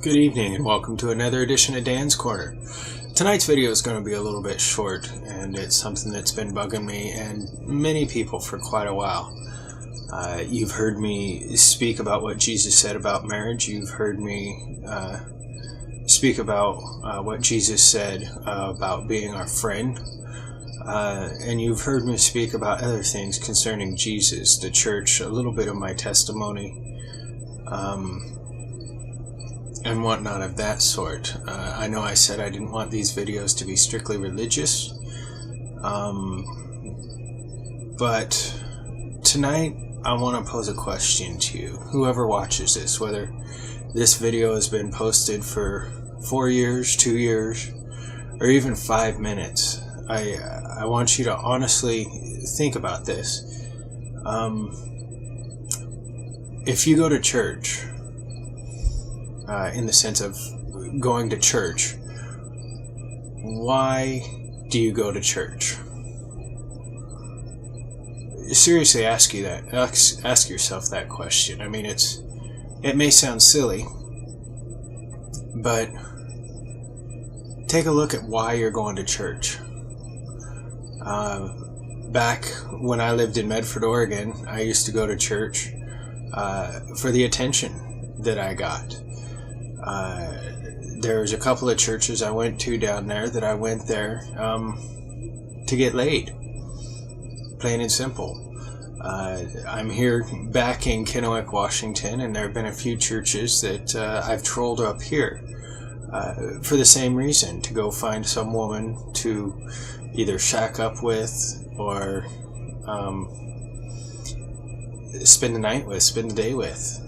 Good evening and welcome to another edition of Dan's Corner. Tonight's video is going to be a little bit short, and it's something that's been bugging me and many people for quite a while. You've heard me speak about what Jesus said about marriage. You've heard me speak about what Jesus said about being our friend. And you've heard me speak about other things concerning Jesus, the church, a little bit of my testimony, and whatnot of that sort. I know I said I didn't want these videos to be strictly religious, but tonight I want to pose a question to you, whoever watches this, whether this video has been posted for 4 years, 2 years, or even 5 minutes. I want you to honestly think about this. If you go to church, in the sense of going to church, why do you go to church? Seriously, ask yourself that question. I mean, it may sound silly, but take a look at why you're going to church. Back when I lived in Medford, Oregon, I used to go to church for the attention that I got. There's a couple of churches I went to down there that I went there to get laid, plain and simple. I'm here back in Kennewick, Washington, and there have been a few churches that I've trolled up here for the same reason, to go find some woman to either shack up with or spend the night with, spend the day with.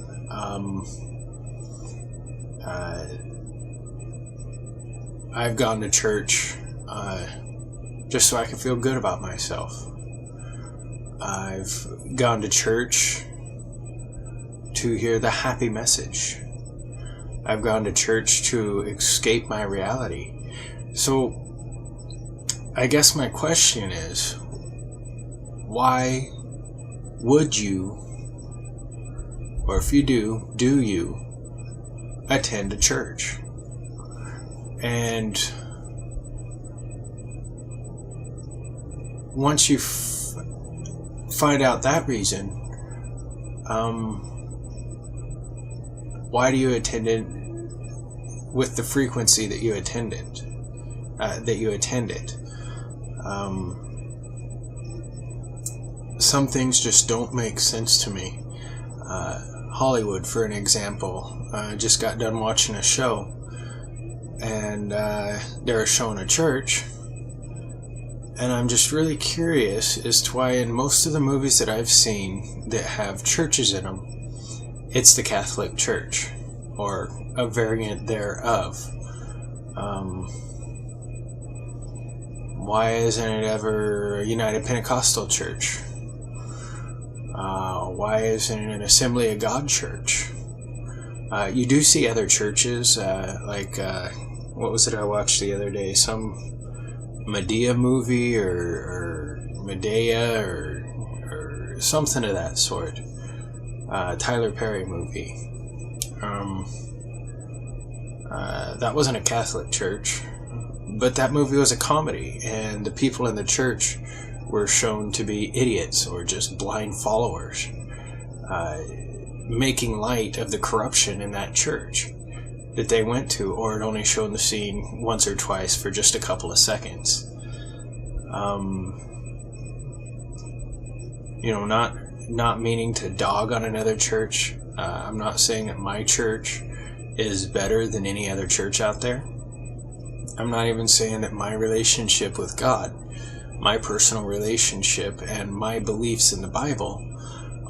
I've gone to church just so I can feel good about myself. I've gone to church to hear the happy message. I've gone to church to escape my reality. So I guess my question is, why would you, or if you do you attend a church? And once you find out that reason, why do you attend it with the frequency that you attend it? Some things just don't make sense to me. Hollywood, for an example, just got done watching a show, and they were showing a church, and I'm just really curious as to why in most of the movies that I've seen that have churches in them, it's the Catholic Church, or a variant thereof. Why isn't it ever a United Pentecostal Church? Why isn't it an Assembly of God church? You do see other churches, like, what was it I watched the other day? Some Medea movie, or Medea, or something of that sort. Tyler Perry movie. That wasn't a Catholic church, but that movie was a comedy, and the people in the church were shown to be idiots or just blind followers, making light of the corruption in that church that they went to, or it only shown the scene once or twice for just a couple of seconds. Not meaning to dog on another church. I'm not saying that my church is better than any other church out there. I'm not even saying that my relationship with God, my personal relationship, and my beliefs in the Bible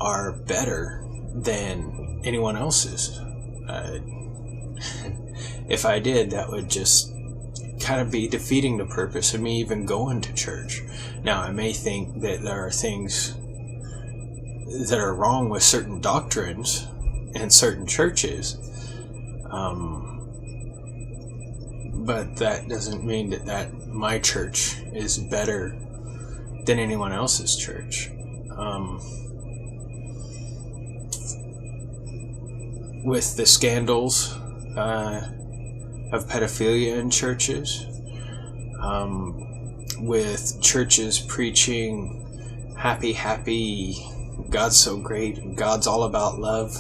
are better than anyone else's. If I did, that would just kind of be defeating the purpose of me even going to church. Now, I may think that there are things that are wrong with certain doctrines and certain churches, but that doesn't mean that my church is better than anyone else's church. With the scandals of pedophilia in churches, with churches preaching happy, God's so great, God's all about love,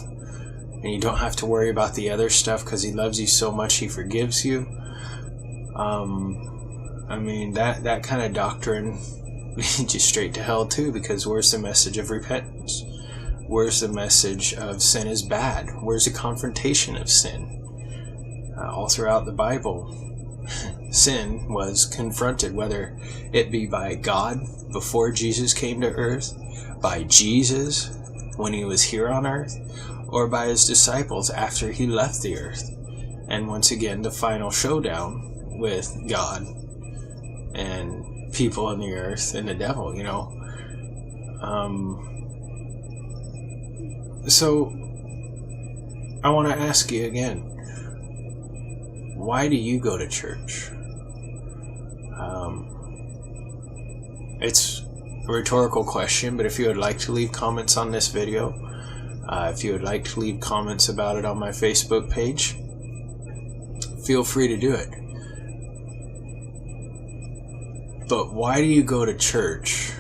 and you don't have to worry about the other stuff because He loves you so much He forgives you. I mean, that kind of doctrine leads you straight to hell too, because where's the message of repentance? Where's the message of sin is bad? Where's the confrontation of sin? All throughout the Bible, sin was confronted, whether it be by God before Jesus came to earth, by Jesus when He was here on earth, or by His disciples after He left the earth. And once again, the final showdown with God and people on the earth and the devil, you know. So I want to ask you again, why do you go to church? It's a rhetorical question, but if you would like to leave comments on this video, if you would like to leave comments about it on my Facebook page, feel free to do it. But why do you go to church?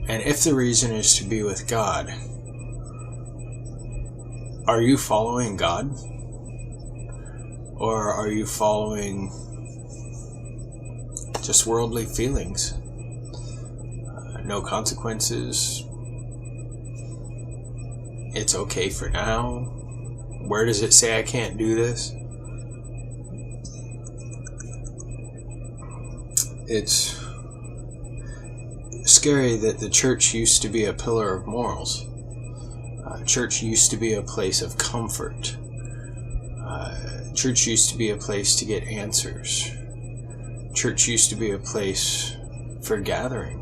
And if the reason is to be with God, are you following God? Or are you following just worldly feelings? No consequences. It's okay for now. Where does it say I can't do this? It's scary that the church used to be a pillar of morals. Church used to be a place of comfort. Church used to be a place to get answers. Church used to be a place for gathering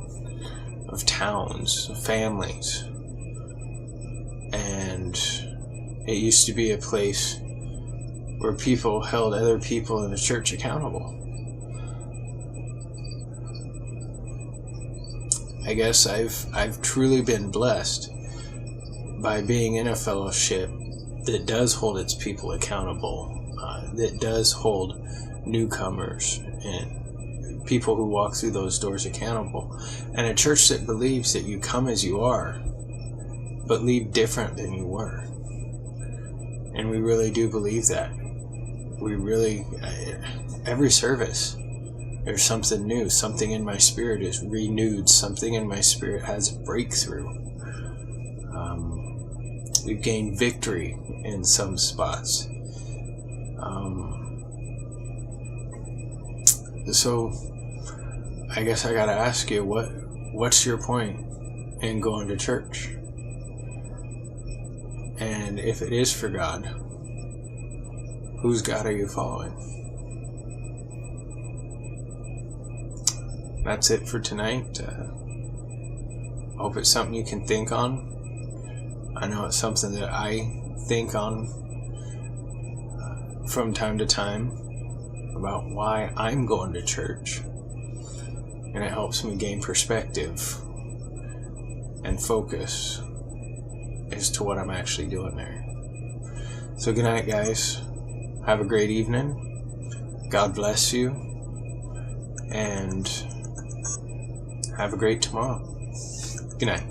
of towns, of families. And it used to be a place where people held other people in the church accountable. I guess I've truly been blessed by being in a fellowship that does hold its people accountable, that does hold newcomers and people who walk through those doors accountable, and a church that believes that you come as you are, but leave different than you were. And we really do believe that. We really, every service, there's something new. Something in my spirit is renewed. Something in my spirit has a breakthrough. We've gained victory in some spots. So I guess I gotta ask you, what's your point in going to church? And if it is for God, whose God are you following? That's it for tonight. Hope it's something you can think on. I know it's something that I think on from time to time about why I'm going to church. And it helps me gain perspective and focus as to what I'm actually doing there. So good night, guys. Have a great evening. God bless you. And have a great tomorrow. Good night.